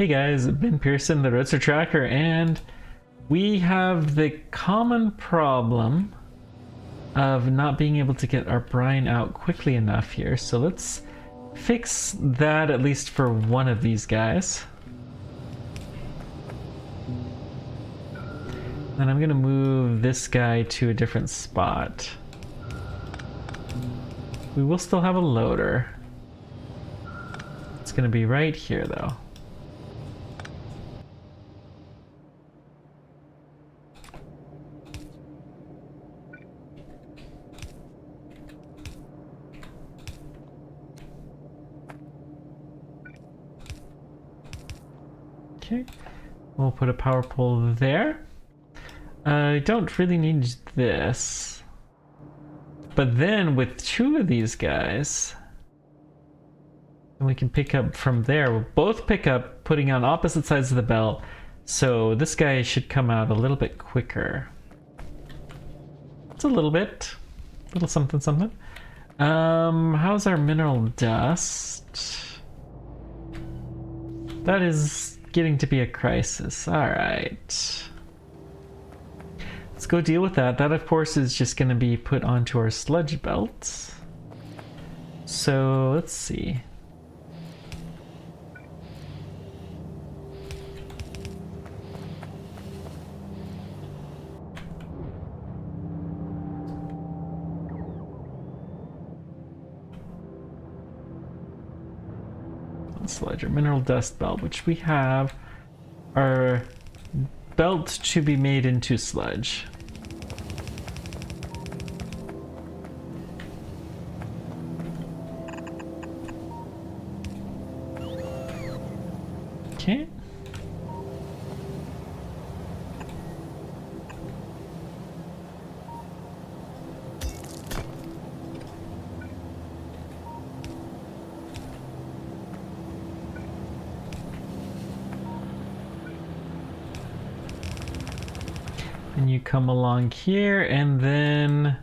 Hey guys, Ben Pearson, the Roadster Tracker, and we have the common problem of not being able to get our brine out quickly enough here. So let's fix that at least for one of these guys. And I'm gonna move this guy to a different spot. We will still have a loader. It's gonna be right here though. Okay, we'll put a power pole there. I don't really need this. But then with two of these guys, and we can pick up from there. We'll both pick up, putting on opposite sides of the belt. So this guy should come out a little bit quicker. It's a little bit. A little something something. How's our mineral dust? That is getting to be a crisis. Alright. Let's go deal with that. That, of course, is just going to be put onto our sludge belt. So, let's see. Sludge, or mineral dust belt, which we have our belt to be made into sludge. Okay. And you come along here, and then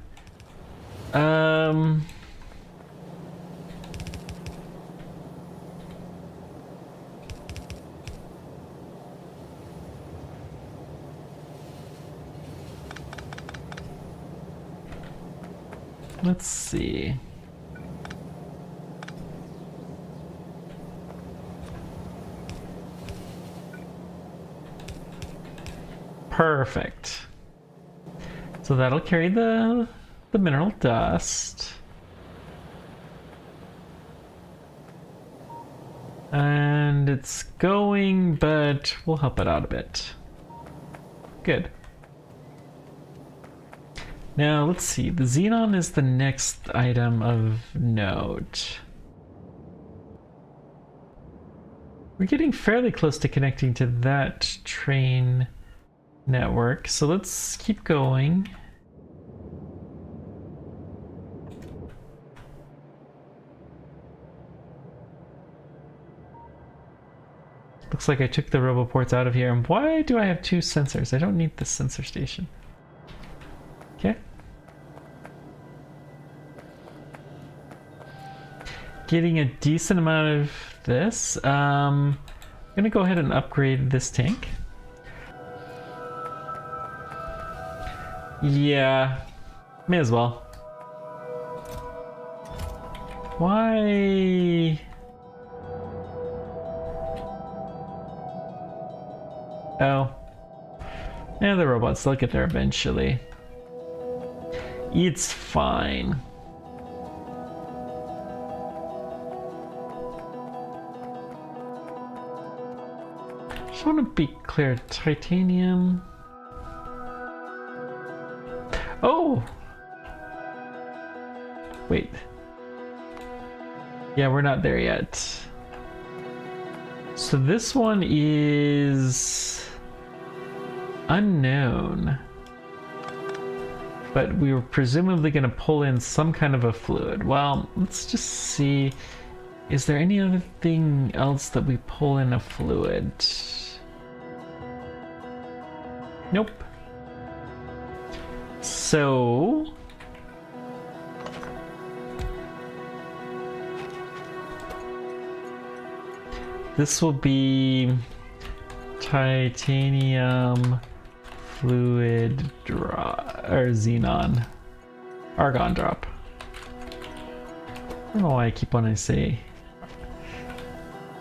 let's see. Perfect. So that'll carry the mineral dust. And it's going, but we'll help it out a bit. Good. Now let's see. The xenon is the next item of note. We're getting fairly close to connecting to that train network, so let's keep going. Looks like I took the roboports out of here. And why do I have two sensors? I don't need this sensor station. Okay. Getting a decent amount of this. I'm gonna go ahead and upgrade this tank. Yeah, may as well. Why? Oh. Yeah, the robots, they'll get there eventually. It's fine. Just want to be clear, titanium. Oh! Wait. Yeah, we're not there yet. So this one is unknown. But we were presumably going to pull in some kind of a fluid. Well, let's just see. Is there any other thing else that we pull in a fluid? Nope. So This will be titanium fluid drop or xenon argon drop. I don't know why I keep wanting to say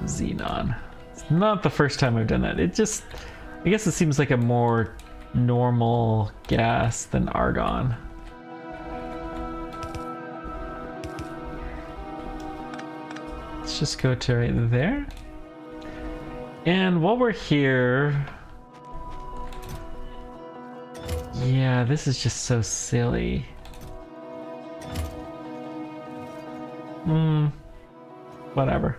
xenon. It's not the first time I've done that. It just, I guess it seems like a more normal gas than argon. Let's just go to right there. And while we're here, yeah, this is just so silly. Whatever.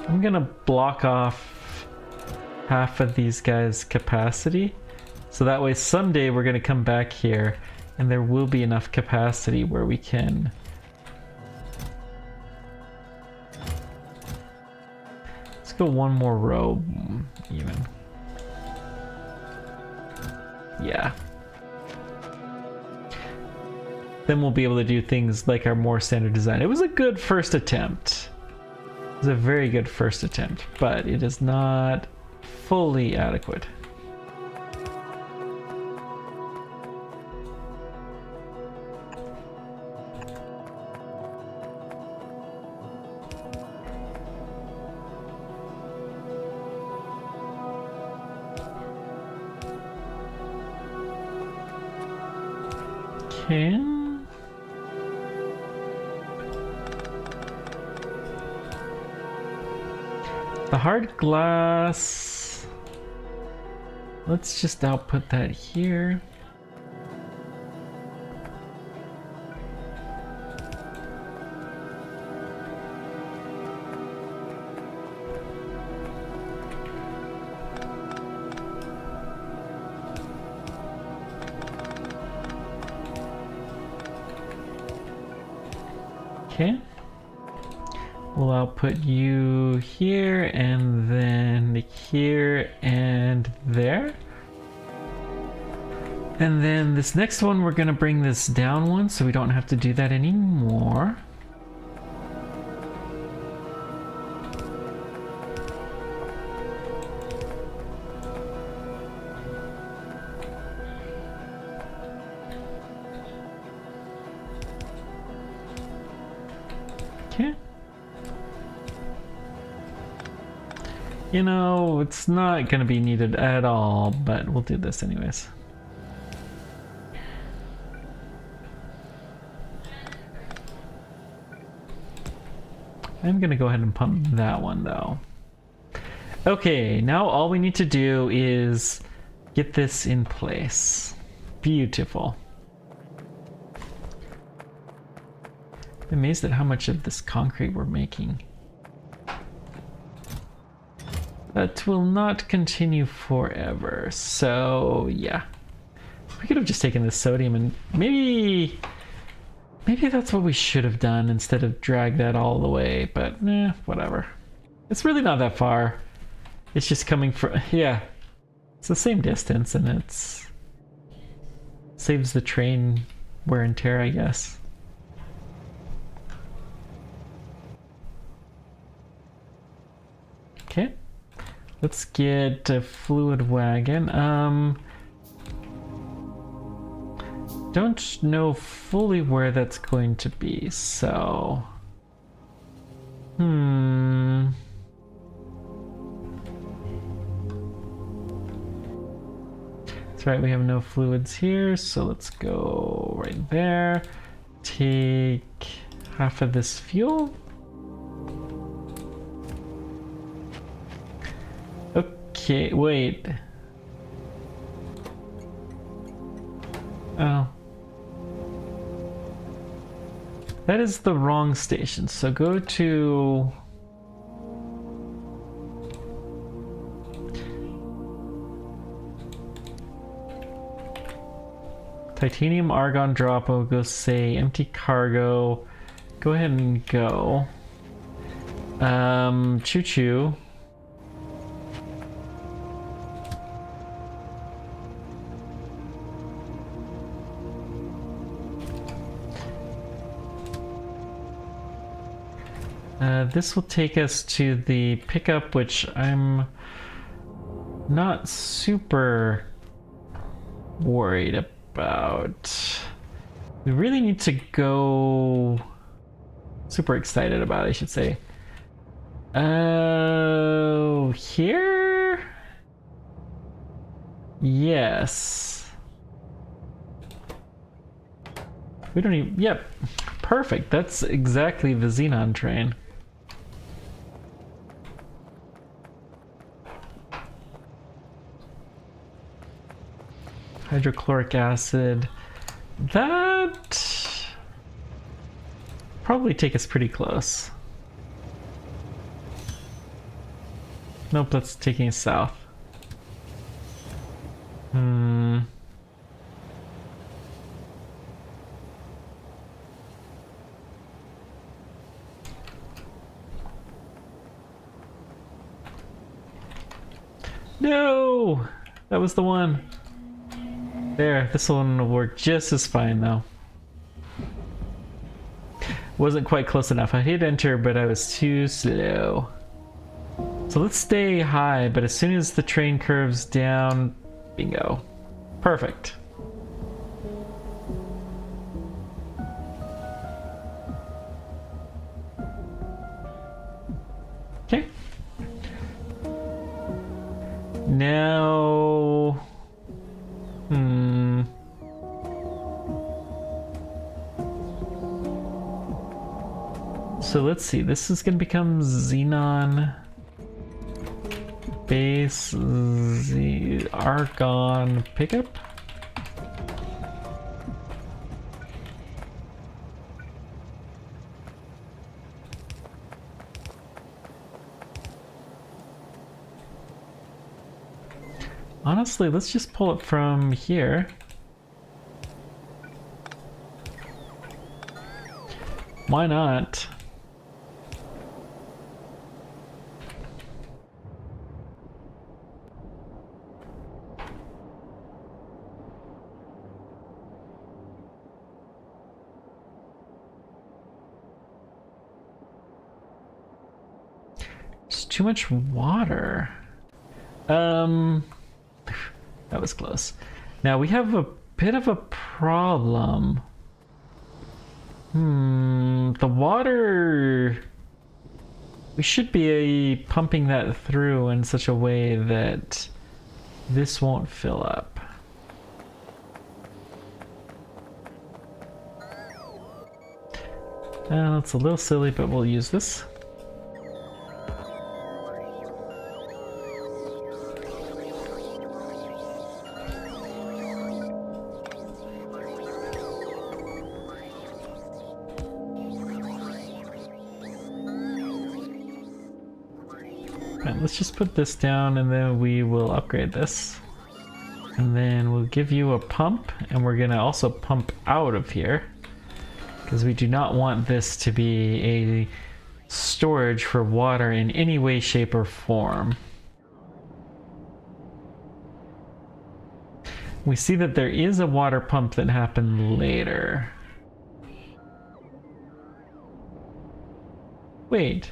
I'm gonna block off half of these guys' capacity, so that way someday we're gonna come back here and there will be enough capacity where we can let's go one more row even. Yeah. Then we'll be able to do things like our more standard design. It was a good first attempt. It was a very good first attempt, but it is not fully adequate. Okay. The hard glass, let's just output that here. Okay. We'll output you here and then here and there. And then this next one, we're gonna bring this down one so we don't have to do that anymore. Okay. You know, it's not gonna be needed at all, but we'll do this anyways. I'm gonna go ahead and pump that one though. Okay, now all we need to do is get this in place. Beautiful. I'm amazed at how much of this concrete we're making. That will not continue forever, so yeah. We could have just taken this sodium and maybe that's what we should have done instead of drag that all the way, but whatever. It's really not that far. It's just coming from, yeah. It's the same distance and it's saves the train wear and tear, I guess. Okay. Let's get a fluid wagon. Don't know fully where that's going to be, so... That's right, we have no fluids here, so let's go right there. Take half of this fuel. Okay, wait. Oh. That is the wrong station, so go to... Titanium argon drop, I'll go say empty cargo. Go ahead and go. Choo-choo. This will take us to the pickup, which I'm not super worried about. We really need to go... super excited about, I should say. Oh, here? Yes. We don't even... Yep. Perfect. That's exactly the Xenon train. Hydrochloric acid. That... probably take us pretty close. Nope, that's taking us south. No! That was the one. There, this one will work just as fine though. Wasn't quite close enough. I hit enter, but I was too slow. So let's stay high, but as soon as the train curves down, bingo. Perfect. Okay. Now... So let's see, this is going to become Xenon base Argon pickup. Honestly, let's just pull it from here. Why not? There's too much water. That was close. Now we have a bit of a problem. The water... we should be pumping that through in such a way that this won't fill up. It's a little silly, but we'll use this. Let's just put this down and then we will upgrade this. And then we'll give you a pump, and we're gonna also pump out of here because we do not want this to be a storage for water in any way, shape, or form. We see that there is a water pump that happened later. Wait.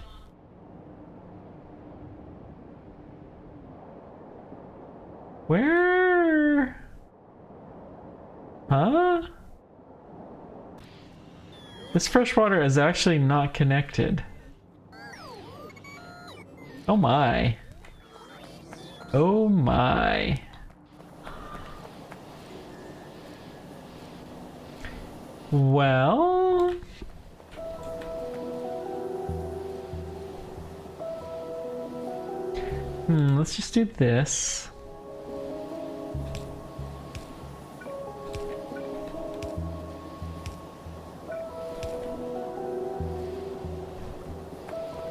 Where? Huh? This fresh water is actually not connected. Oh my. Oh my. Well... let's just do this.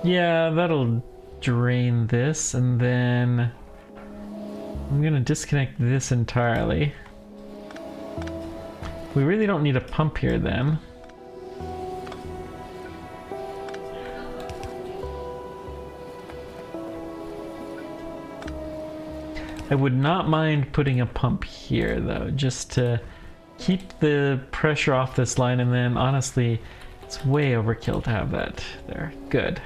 Yeah, that'll drain this, and then I'm gonna disconnect this entirely. We really don't need a pump here then. I would not mind putting a pump here though, just to keep the pressure off this line, and then honestly, It's way overkill to have that there. Good.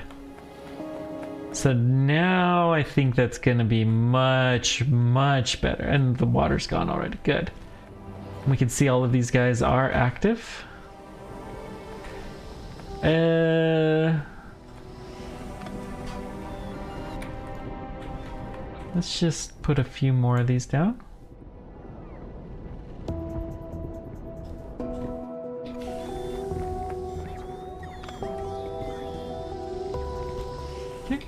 So now I think that's going to be much, much better. And the water's gone already. Good. We can see all of these guys are active. Let's just put a few more of these down. Okay.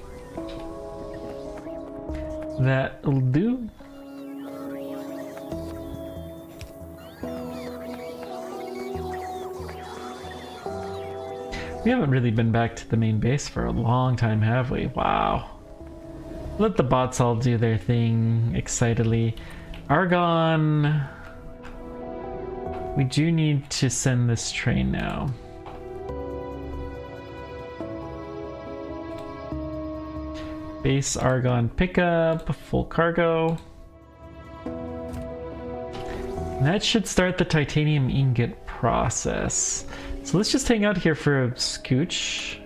That'll do. We haven't really been back to the main base for a long time, have we? Wow. Let the bots all do their thing excitedly. Argon. We do need to send this train now. Base Argon pickup, full cargo. And that should start the titanium ingot process. So let's just hang out here for a scooch.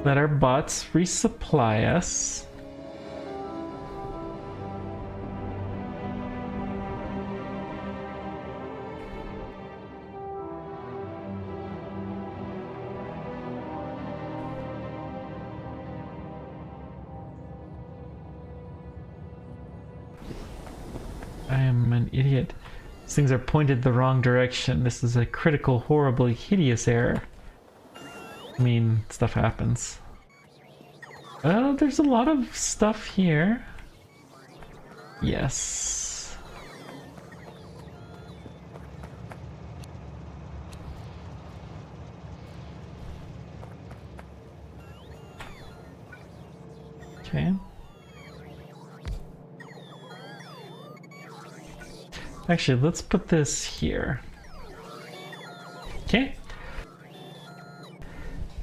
Let our bots resupply us. I am an idiot. These things are pointed the wrong direction. This is a critical, horribly hideous error. I mean, stuff happens. Oh, there's a lot of stuff here. Yes. Okay. Actually, let's put this here. Okay.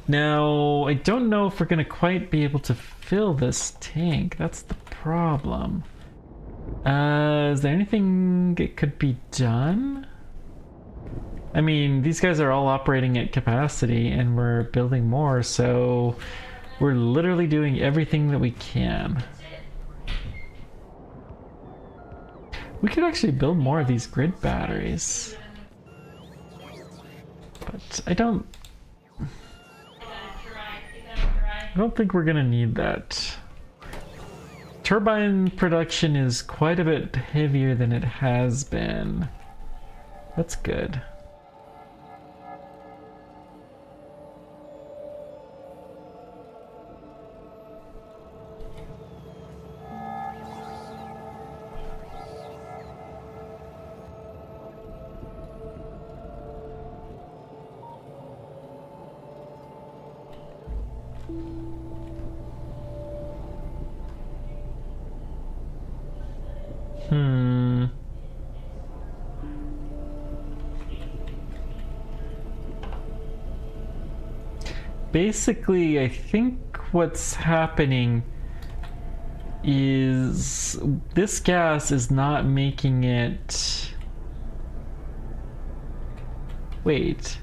Now, I don't know if we're gonna quite be able to fill this tank. That's the problem. Is there anything that could be done? I mean, these guys are all operating at capacity and we're building more, so we're literally doing everything that we can. We could actually build more of these grid batteries. But I don't think we're gonna need that. Turbine production is quite a bit heavier than it has been. That's good. Basically, I think what's happening is this gas is not making it... Wait.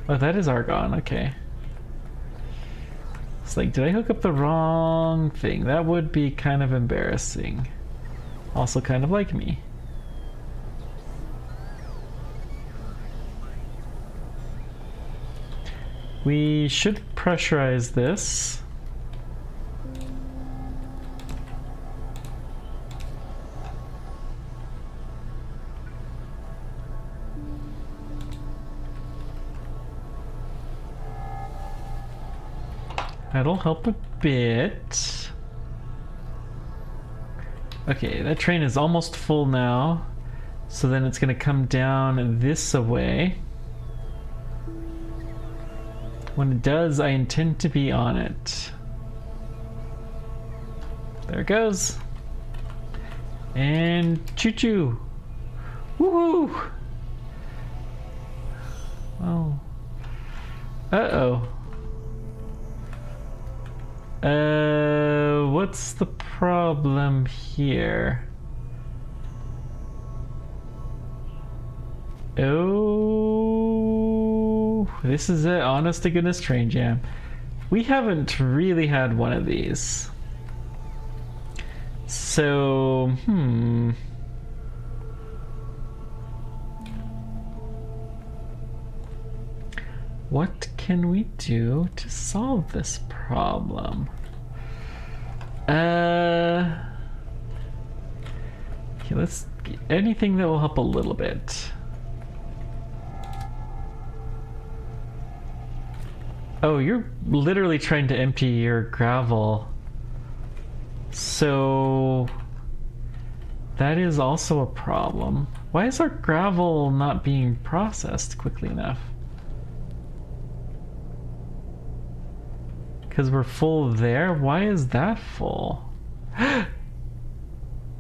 Oh, that is argon, okay. It's like, did I hook up the wrong thing? That would be kind of embarrassing. Also kind of like me. We should pressurize this. That'll help a bit. Okay, that train is almost full now. So then it's gonna come down this way. When it does, I intend to be on it. There it goes. And choo-choo. Woohoo! Oh. Uh-oh. What's the problem here? Oh, This is it, honest to goodness train jam. We haven't really had one of these. So, what can we do to solve this problem? Okay, let's get anything that will help a little bit. Oh, you're literally trying to empty your gravel. So that is also a problem. Why is our gravel not being processed quickly enough? Because we're full there? Why is that full?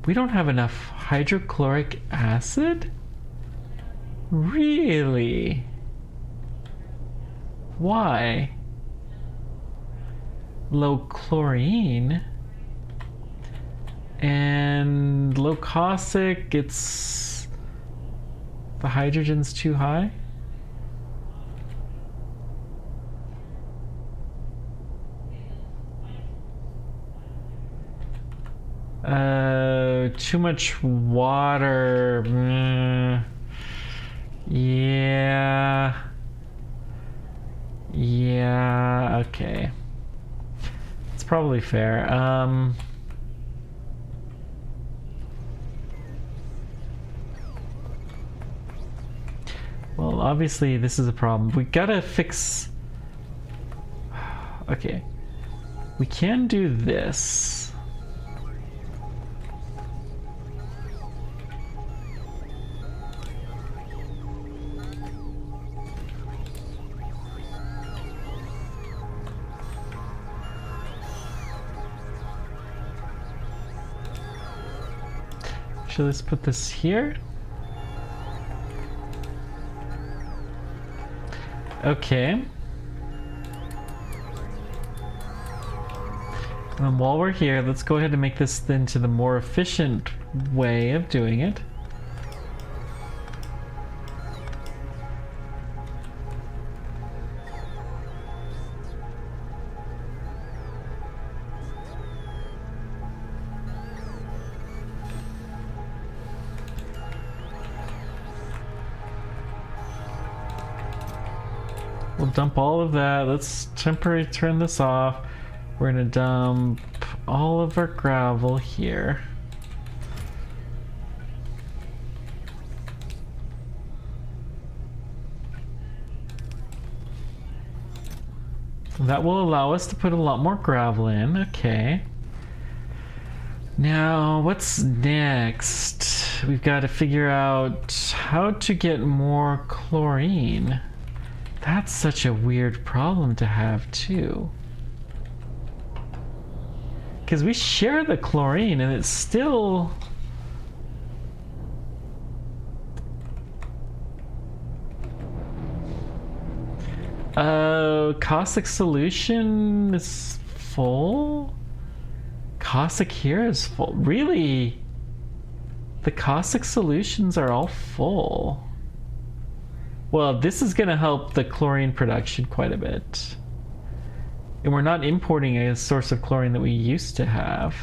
We don't have enough hydrochloric acid? Really? Why? Low chlorine and low caustic, it's the hydrogen's too high. Too much water. Yeah. Yeah, okay. It's probably fair. Well, obviously this is a problem. We gotta fix... Okay. We can do this. Actually, let's put this here. Okay. And while we're here, let's go ahead and make this into the more efficient way of doing it. We'll dump all of that. Let's temporarily turn this off. We're gonna dump all of our gravel here. That will allow us to put a lot more gravel in. Okay. Now, what's next? We've got to figure out how to get more chlorine. That's such a weird problem to have, too. Because we share the chlorine and it's still... caustic solution is full? Caustic here is full. Really? The caustic solutions are all full. Well, this is going to help the chlorine production quite a bit. And we're not importing a source of chlorine that we used to have.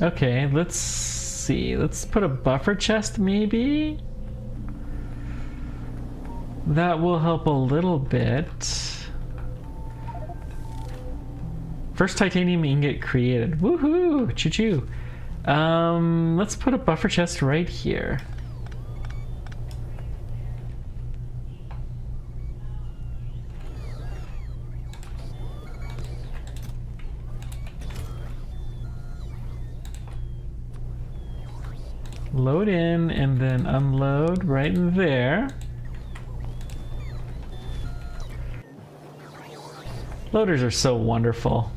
Okay, let's see. Let's put a buffer chest, maybe? That will help a little bit. First titanium ingot created. Woohoo! Choo-choo. Let's put a buffer chest right here. Load in and then unload right in there. Loaders are so wonderful.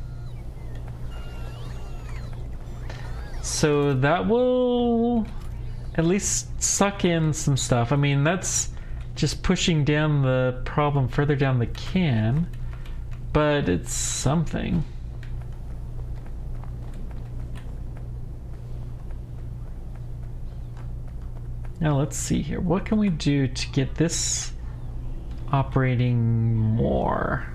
So that will at least suck in some stuff. I mean, that's just pushing down the problem further down the can, but it's something. Now let's see here. What can we do to get this operating more?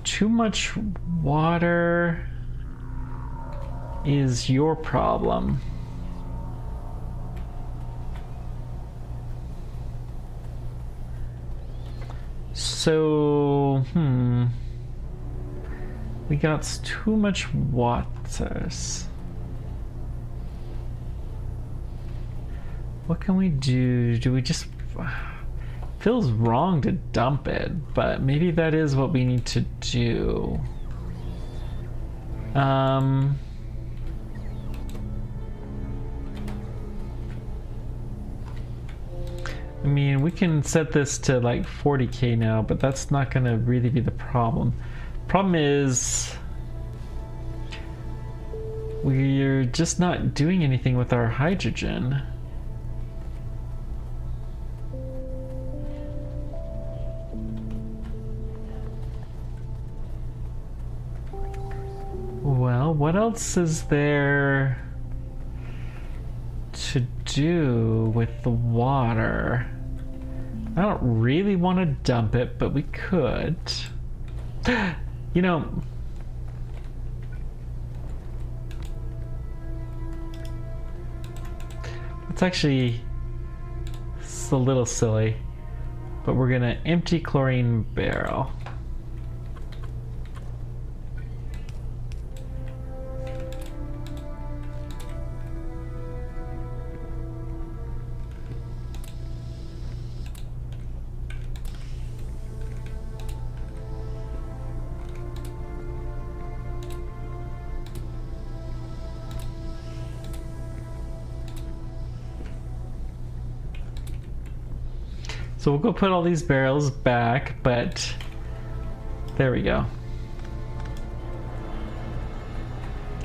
Too much water is your problem. So, we got too much waters. What can we do? Do we just... Feels wrong to dump it, but maybe that is what we need to do. I mean, we can set this to like 40k now, but that's not gonna really be the problem. Problem is we're just not doing anything with our hydrogen. Well, what else is there to do with the water? I don't really want to dump it, but we could. You know, it's actually, it's a little silly, but we're gonna empty chlorine barrel. So we'll go put all these barrels back, but there we go.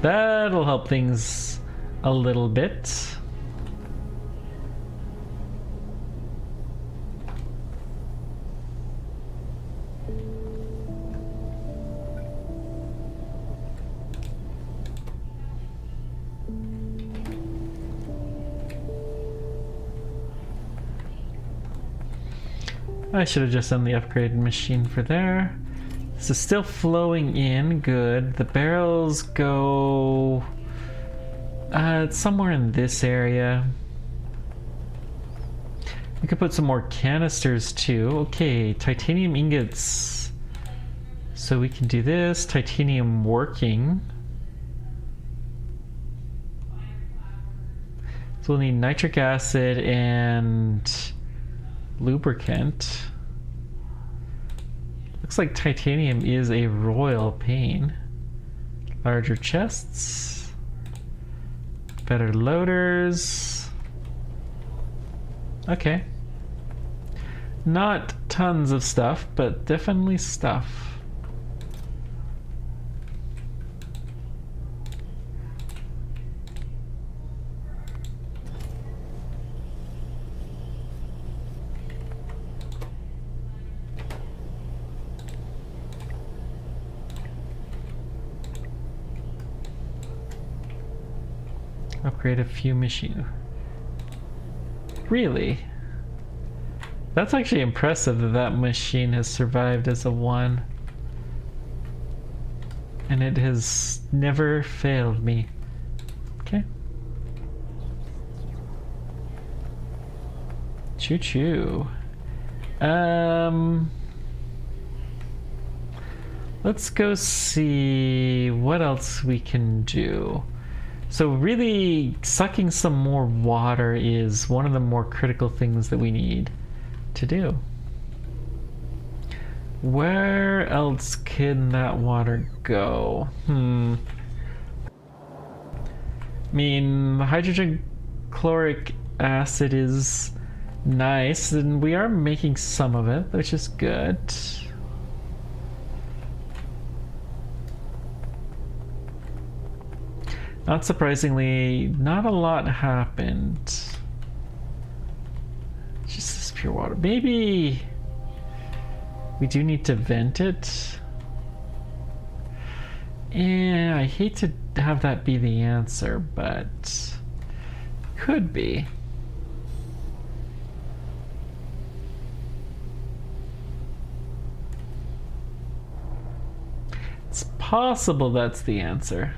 That'll help things a little bit. I should have just done the upgraded machine for there. This is still flowing in, good. The barrels go it's somewhere in this area. We could put some more canisters too. Okay, titanium ingots. So we can do this, titanium working. So we'll need nitric acid and lubricant. Looks like titanium is a royal pain. Larger chests, better loaders. Okay, not tons of stuff, but definitely stuff. Upgrade a few machines. Really? That's actually impressive that that machine has survived as a 1. And it has never failed me. Okay. Choo-choo. Let's go see what else we can do. So really, sucking some more water is one of the more critical things that we need to do. Where else can that water go? I mean, the hydrogen chloric acid is nice, and we are making some of it, which is good. Not surprisingly, not a lot happened. Just this pure water. Maybe we do need to vent it. Yeah, I hate to have that be the answer, but could be. It's possible that's the answer.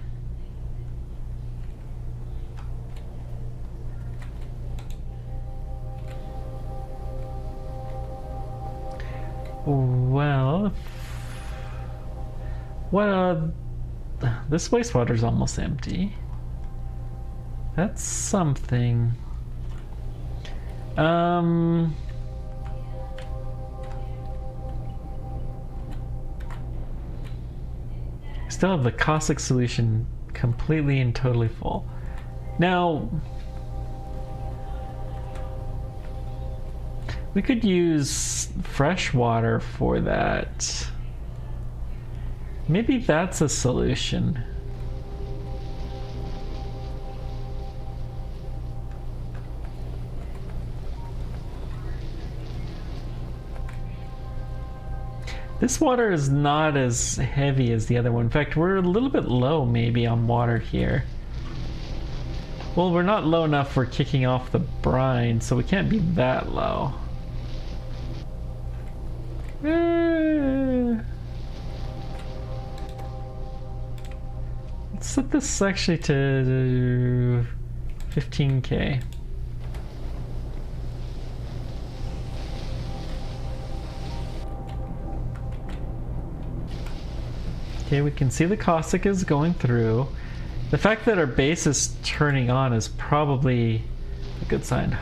Well, this wastewater's almost empty. That's something. Still have the caustic solution completely and totally full. Now, we could use fresh water for that. Maybe that's a solution. This water is not as heavy as the other one. In fact, we're a little bit low maybe on water here. Well, we're not low enough for kicking off the brine, so we can't be that low. Let's set this actually to 15K. Okay, we can see the caustic is going through. The fact that our base is turning on is probably a good sign.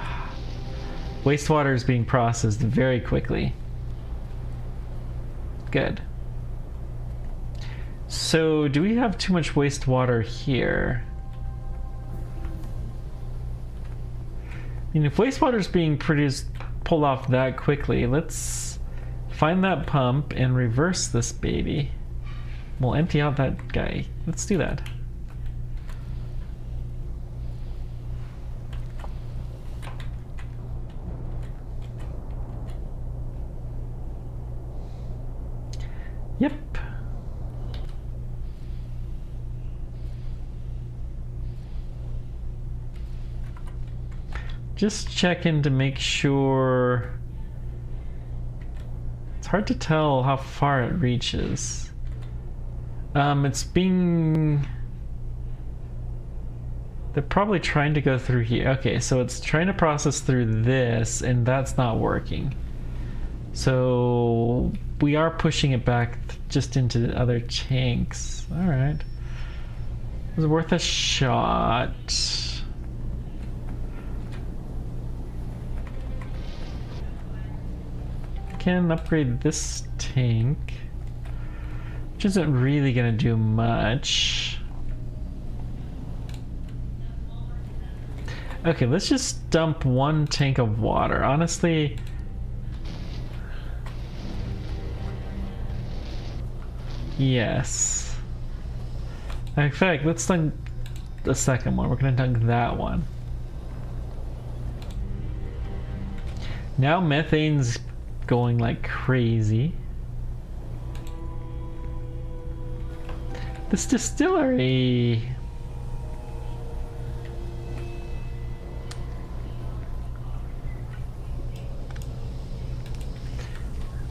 Wastewater is being processed very quickly. Good. So, do we have too much wastewater here? I mean, if wastewater is being pulled off that quickly, let's find that pump and reverse this baby. We'll empty out that guy. Let's do that. Yep. Just checking to make sure. It's hard to tell how far it reaches. It's being... They're probably trying to go through here. Okay, so it's trying to process through this, and that's not working. So we are pushing it back just into other tanks. All right. It was worth a shot. Can upgrade this tank, which isn't really gonna do much. Okay, let's just dump one tank of water. Honestly, yes. In fact, let's dunk the second one. We're gonna dunk that one. Now methane's going like crazy. This distillery.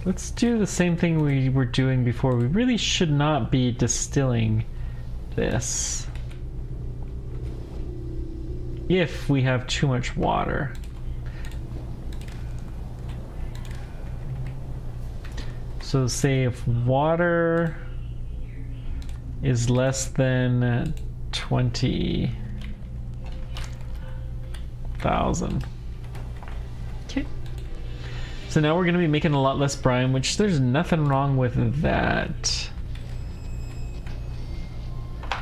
Let's do the same thing we were doing before. We really should not be distilling this if we have too much water. So say if water is less than 20,000. Okay. So now we're going to be making a lot less brine, which there's nothing wrong with that.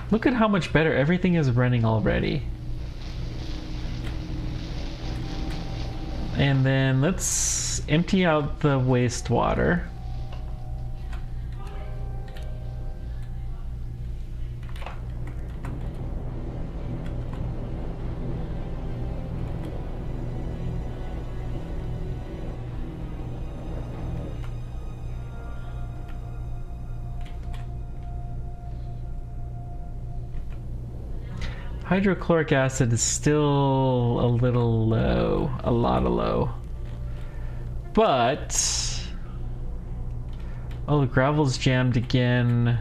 Look at how much better everything is running already. And then let's empty out the wastewater. Hydrochloric acid is still a little low, a lot of low. But oh, the gravel's jammed again.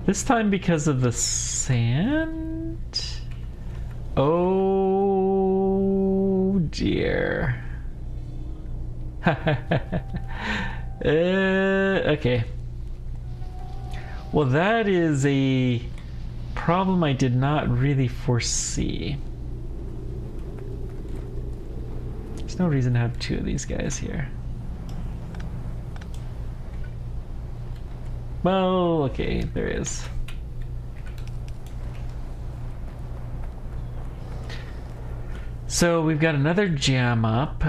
This time because of the sand? Oh dear. Okay. Well, that is a problem I did not really foresee. There's no reason to have two of these guys here. Well, okay, there is. So we've got another jam up.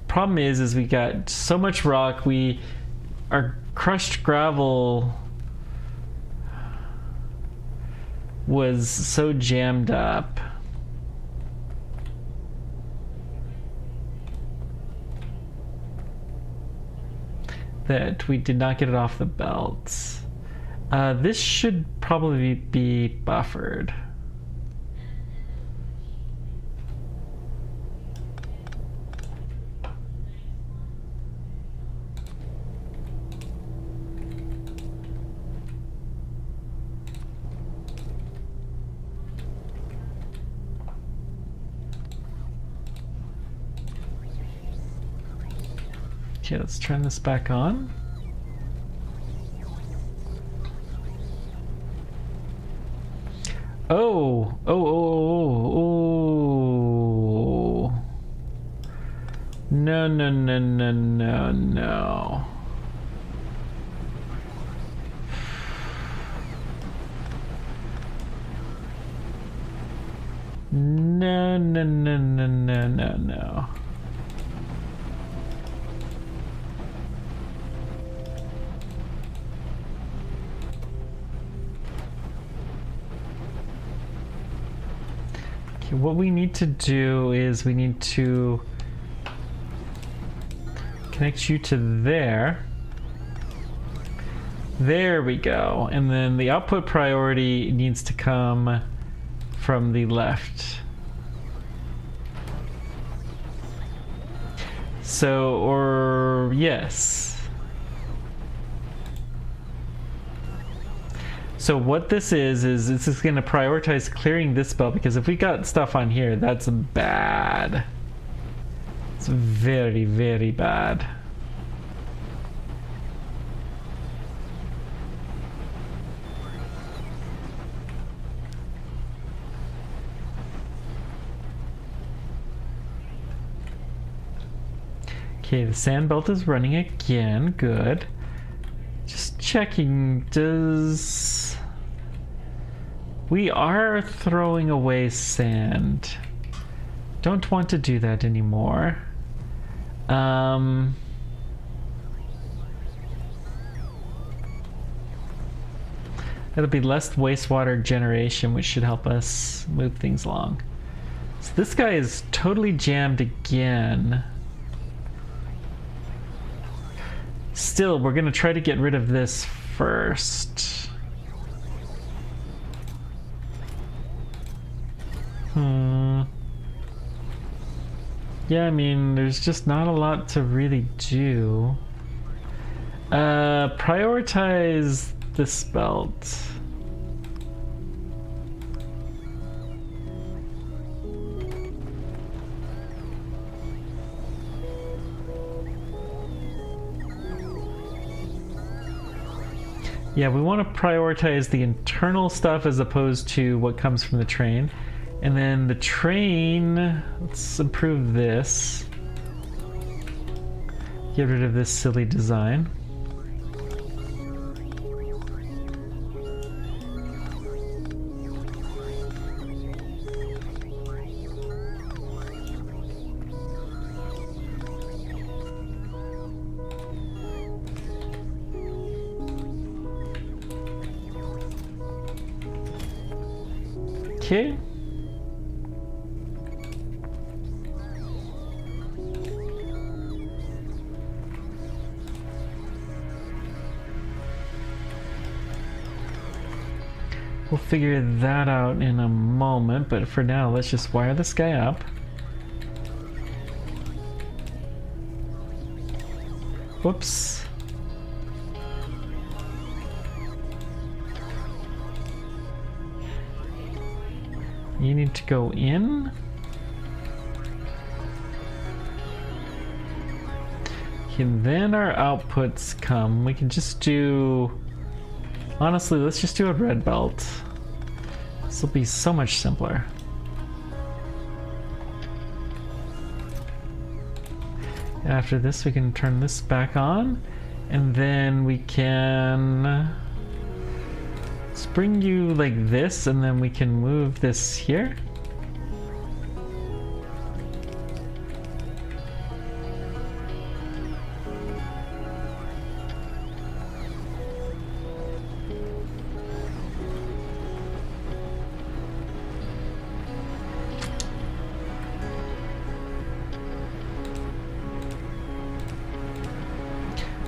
Problem is we got so much rock. Our crushed gravel was so jammed up. That we did not get it off the belts. This should probably be buffered. Okay, let's turn this back on. Oh, oh. No. No. Okay, what we need to do is we need to connect you to there. There we go. And then the output priority needs to come from the left. So, or yes. So what this is this is going to prioritize clearing this belt, because if we got stuff on here, that's bad. It's very, very bad. Okay, the sand belt is running again. Good. Just checking, we are throwing away sand. Don't want to do that anymore. It'll be less wastewater generation, which should help us move things along. So this guy is totally jammed again. Still, we're gonna try to get rid of this first. Yeah, I mean, there's just not a lot to really do. Prioritize this belt. Yeah, we want to prioritize the internal stuff as opposed to what comes from the train. And then the train, let's improve this. Get rid of this silly design. Okay. We'll figure that out in a moment, but for now, let's just wire this guy up. Whoops. You need to go in. And then our outputs come. We can just do... Honestly, let's just do a red belt. This will be so much simpler. After this, we can turn this back on. And then we can... bring you like this, and then we can move this here.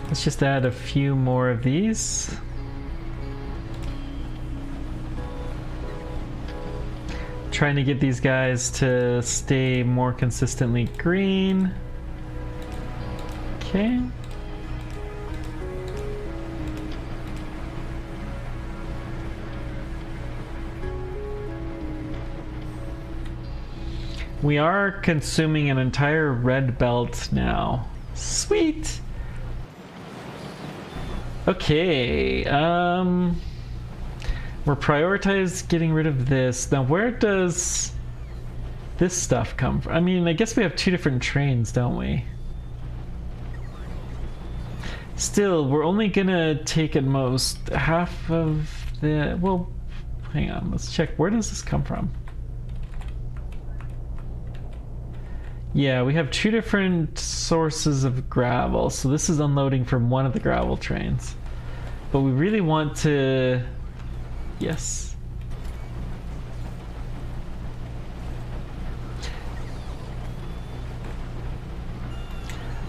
Let's just add a few more of these. Trying to get these guys to stay more consistently green. Okay. We are consuming an entire red belt now. Sweet. Okay, we're prioritized getting rid of this. Now, where does this stuff come from? I mean, I guess we have two different trains, don't we? Still, we're only gonna take at most half of the... Well, hang on, let's check. Where does this come from? Yeah, we have two different sources of gravel, so this is unloading from one of the gravel trains. But we really want to... Yes.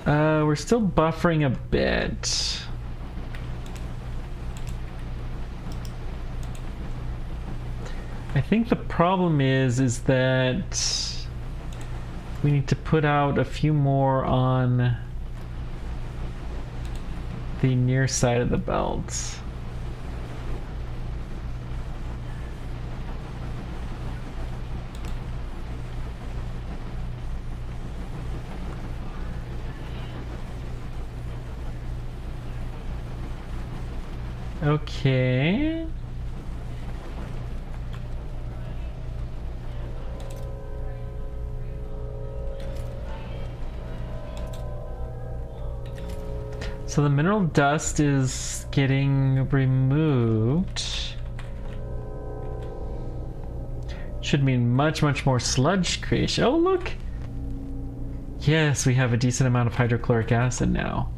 We're still buffering a bit. I think the problem is that we need to put out a few more on the near side of the belt. Okay. So the mineral dust is getting removed. Should mean much more sludge creation. Oh, look! Yes, we have a decent amount of hydrochloric acid now.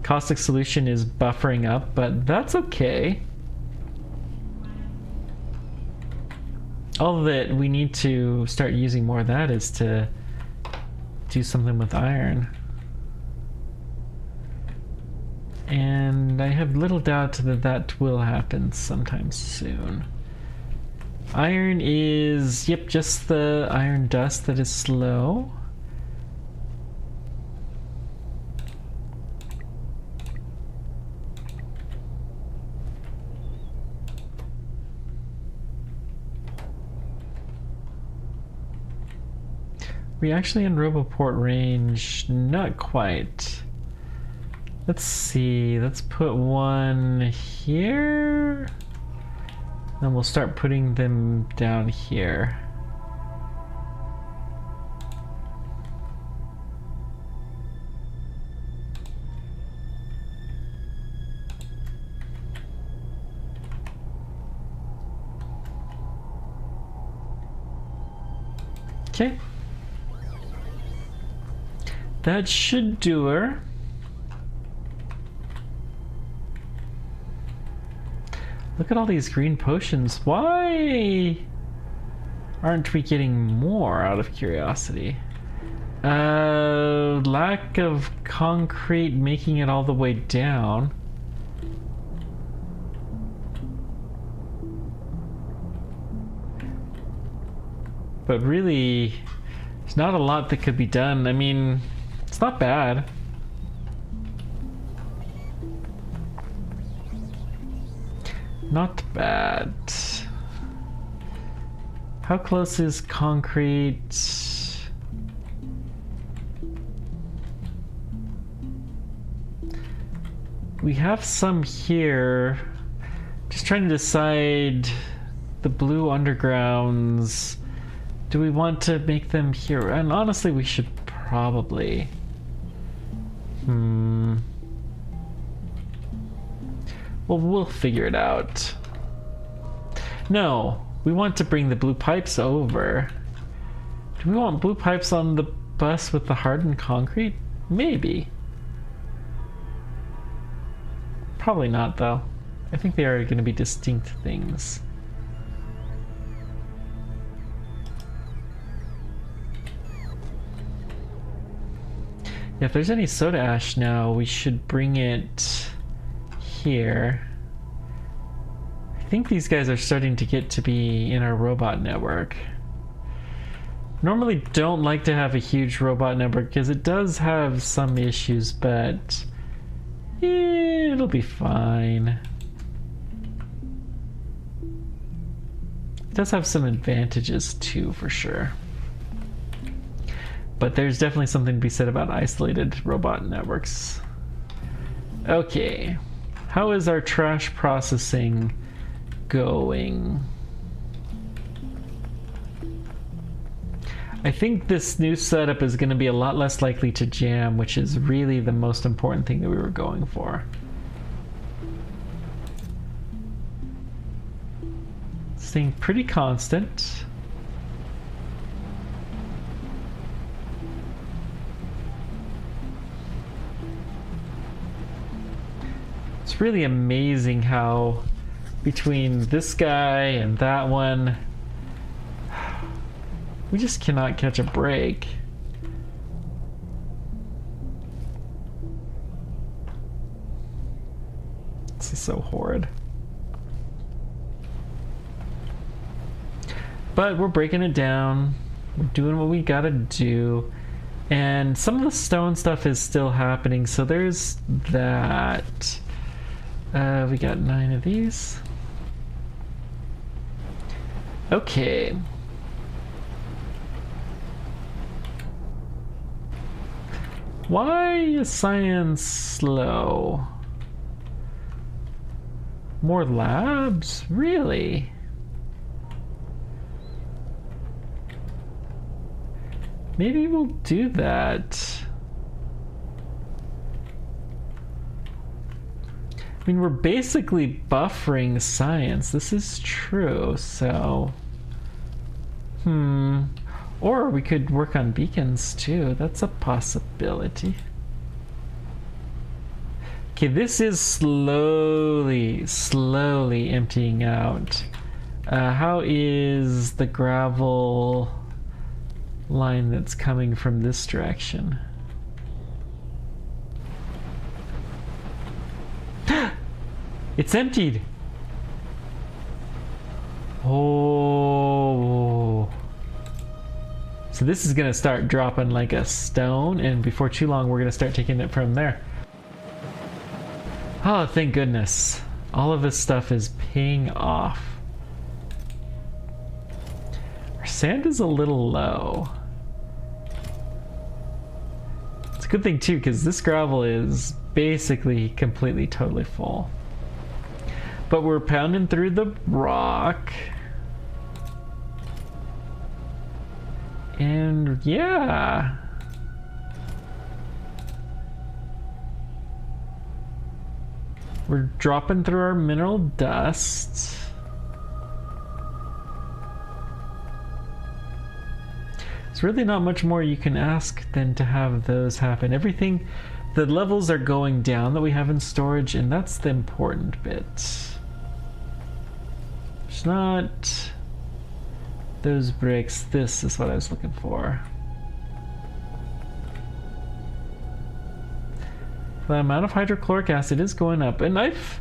Caustic solution is buffering up, but that's okay. All that we need to start using more of that is to do something with iron. And I have little doubt that that will happen sometime soon. Iron is, yep, just the iron dust that is slow. We actually in Roboport range? Not quite. Let's see, let's put one here. And we'll start putting them down here. Okay. That should do her. Look at all these green potions. Why aren't we getting more, out of curiosity? Lack of concrete making it all the way down. But really, there's not a lot that could be done. I mean, it's not bad. Not bad. How close is concrete? We have some here. Just trying to decide the blue undergrounds. Do we want to make them here? And honestly, we should probably. Well, we'll figure it out. No, we want to bring the blue pipes over. Do we want blue pipes on the bus with the hardened concrete? Maybe. Probably not, though. I think they are going to be distinct things. Yeah, if there's any soda ash now, we should bring it here. I think these guys are starting to get to be in our robot network. Normally don't like to have a huge robot network because it does have some issues, but it'll be fine. It does have some advantages too, for sure. But there's definitely something to be said about isolated robot networks. Okay. How is our trash processing going? I think this new setup is going to be a lot less likely to jam, which is really the most important thing that we were going for. Staying pretty constant. It's really amazing how between this guy and that one, we just cannot catch a break. This is so horrid. But we're breaking it down. We're doing what we gotta do. And some of the stone stuff is still happening, so there's that. We got 9 of these. Okay. Why is science slow? More labs? Really? Maybe we'll do that. I mean, we're basically buffering science. This is true, so... Or we could work on beacons, too. That's a possibility. Okay, this is slowly emptying out. How is the gravel line that's coming from this direction? It's emptied. Oh. So this is gonna start dropping like a stone, and before too long we're gonna start taking it from there. Oh, thank goodness. All of this stuff is paying off. Our sand is a little low. It's a good thing too, because this gravel is basically completely totally full. But we're pounding through the rock. And yeah. We're dropping through our mineral dust. There's really not much more you can ask than to have those happen. Everything, the levels are going down that we have in storage, and that's the important bit. It's not those bricks. This is what I was looking for. The amount of hydrochloric acid is going up, and I've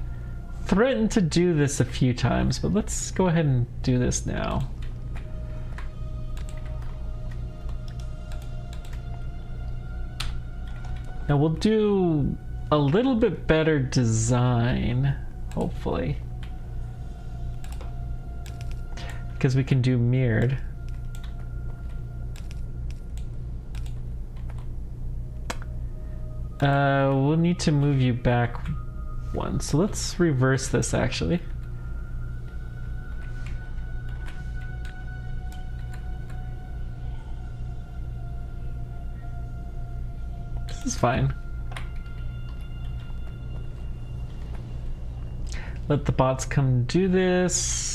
threatened to do this a few times, but let's go ahead and do this now. Now we'll do a little bit better design, hopefully. Because we can do mirrored. We'll need to move you back one. So let's reverse this actually. This is fine. Let the bots come do this.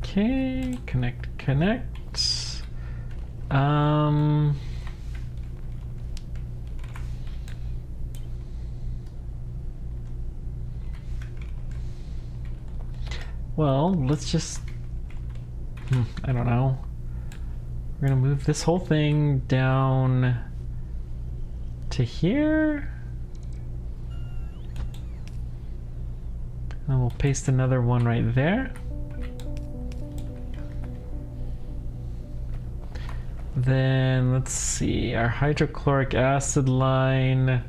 Okay, connect. Well, let's just, I don't know. We're gonna move this whole thing down to here. And we'll paste another one right there. Then let's see, our hydrochloric acid line.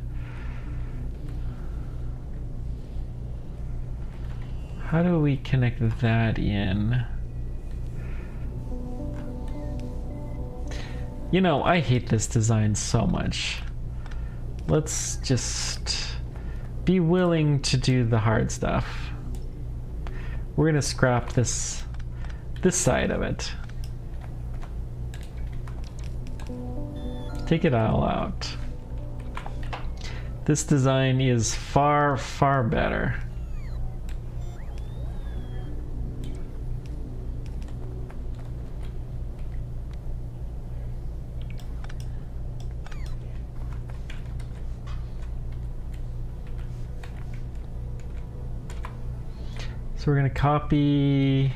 How do we connect that in? You know, I hate this design so much. Let's just be willing to do the hard stuff. We're gonna scrap this side of it. Take it all out. This design is far, far better. So we're going to copy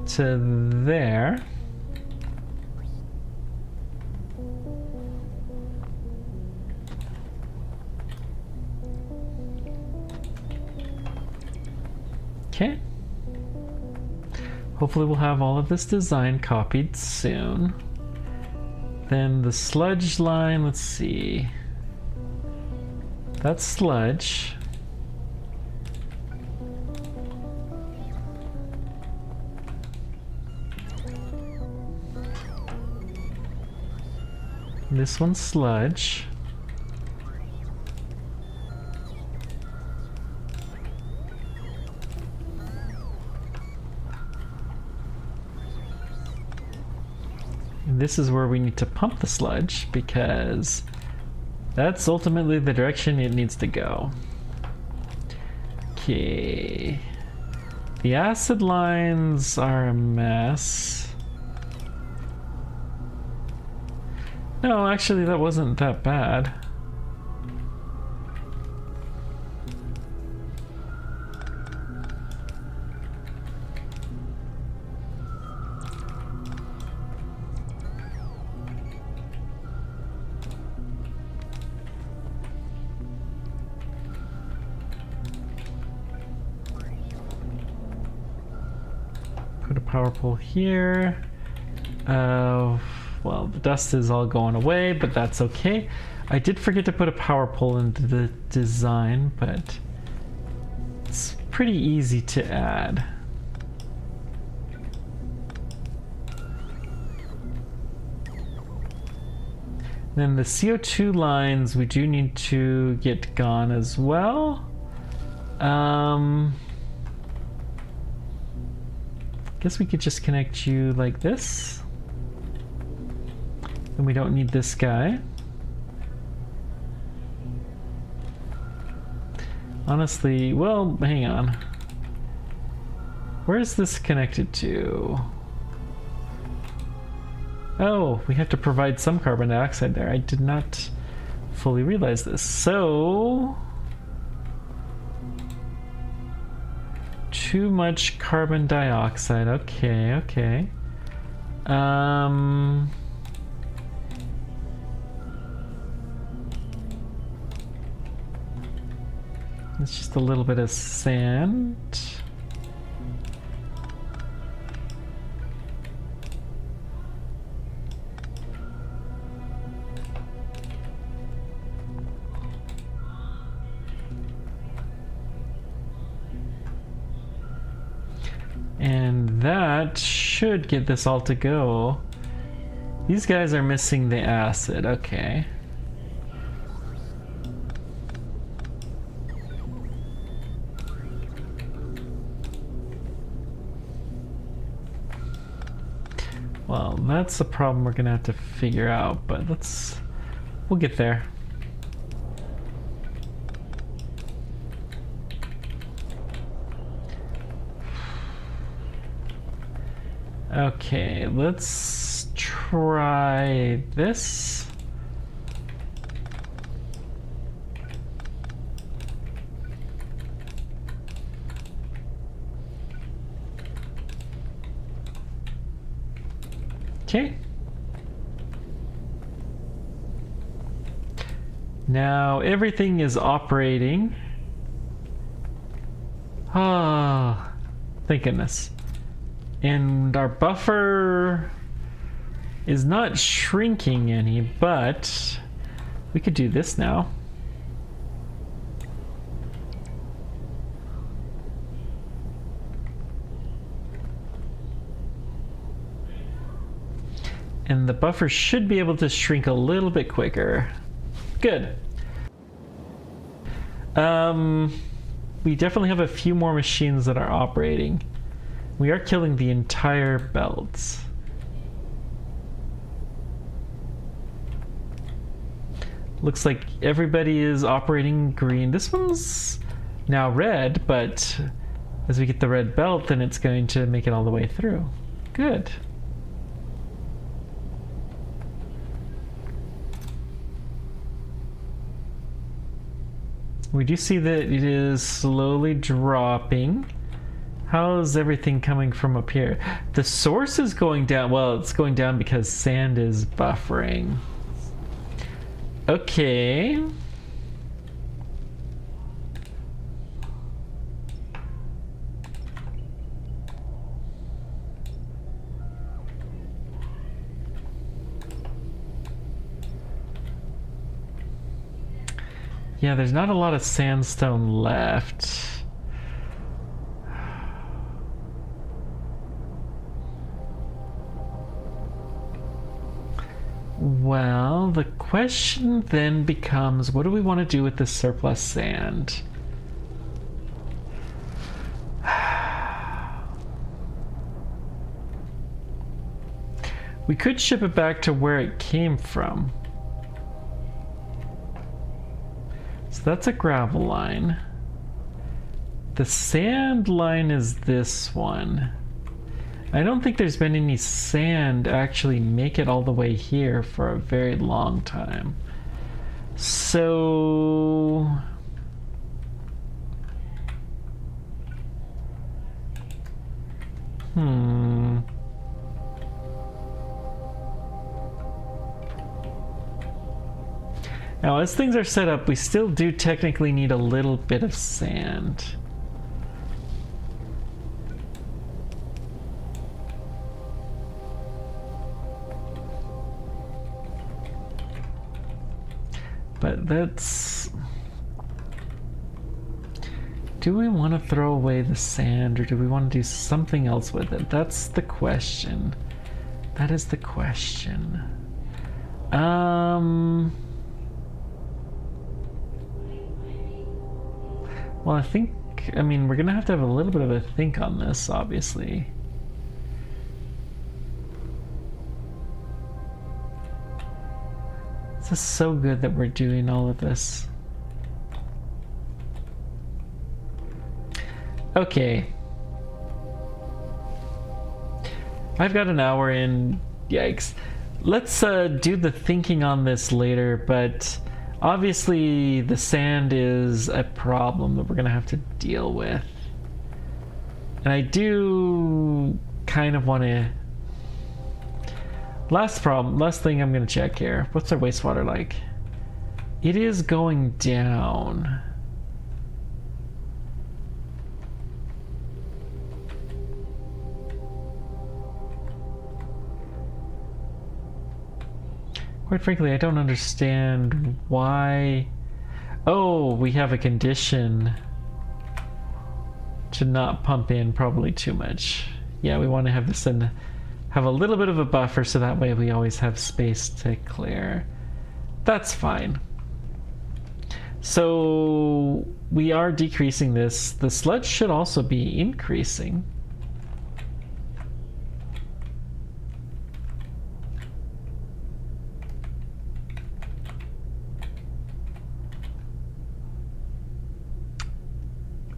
to there. Okay. Hopefully we'll have all of this design copied soon. Then the sludge line, let's see. That's sludge. This one's sludge. And this is where we need to pump the sludge because that's ultimately the direction it needs to go. Okay. The acid lines are a mess. No, actually that wasn't that bad. Put a power pole here. Well, the dust is all going away, but that's okay. I did forget to put a power pole into the design, but it's pretty easy to add. Then the CO2 lines we do need to get gone as well. Guess we could just connect you like this. And we don't need this guy. Honestly, well, hang on. Where is this connected to? Oh, we have to provide some carbon dioxide there. I did not fully realize this. So... too much carbon dioxide. Okay, okay. It's just a little bit of sand. And that should get this all to go. These guys are missing the acid. Okay. Well, that's the problem we're gonna have to figure out, but we'll get there. Okay, let's try this. Okay. Now everything is operating. Ah, thank goodness. And our buffer is not shrinking any, but we could do this now. And the buffer should be able to shrink a little bit quicker. Good. We definitely have a few more machines that are operating. We are killing the entire belt. Looks like everybody is operating green. This one's now red, but as we get the red belt, then it's going to make it all the way through. Good. We do see that it is slowly dropping. How is everything coming from up here? The source is going down. Well, it's going down because sand is buffering. Okay. Yeah, there's not a lot of sandstone left. Well, the question then becomes, what do we want to do with this surplus sand? We could ship it back to where it came from. So that's a gravel line. The sand line is this one. I don't think there's been any sand actually make it all the way here for a very long time. So... Now, as things are set up, we still do technically need a little bit of sand. But that's... Do we want to throw away the sand, or do we want to do something else with it? That's the question. That is the question. Well, I mean, we're gonna have to have a little bit of a think on this, obviously. This is so good that we're doing all of this. Okay. I've got an hour in. Yikes. let's do the thinking on this later, but obviously the sand is a problem that we're gonna have to deal with. And I do kind of want to... Last thing I'm gonna check here. What's our wastewater like? It is going down. Quite frankly, I don't understand why... Oh, we have a condition to not pump in probably too much. Yeah, we want to have this in... have a little bit of a buffer so that way we always have space to clear. That's fine. So we are decreasing this. The sludge should also be increasing.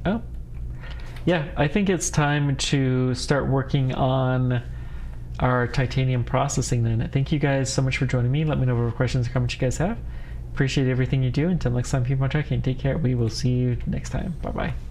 Oh. Yeah, I think it's time to start working on our titanium processing then. Thank you guys so much for joining me. Let me know what questions or comments you guys have. Appreciate everything you do. Until next time, keep on tracking. Take care. We will see you next time. Bye-bye.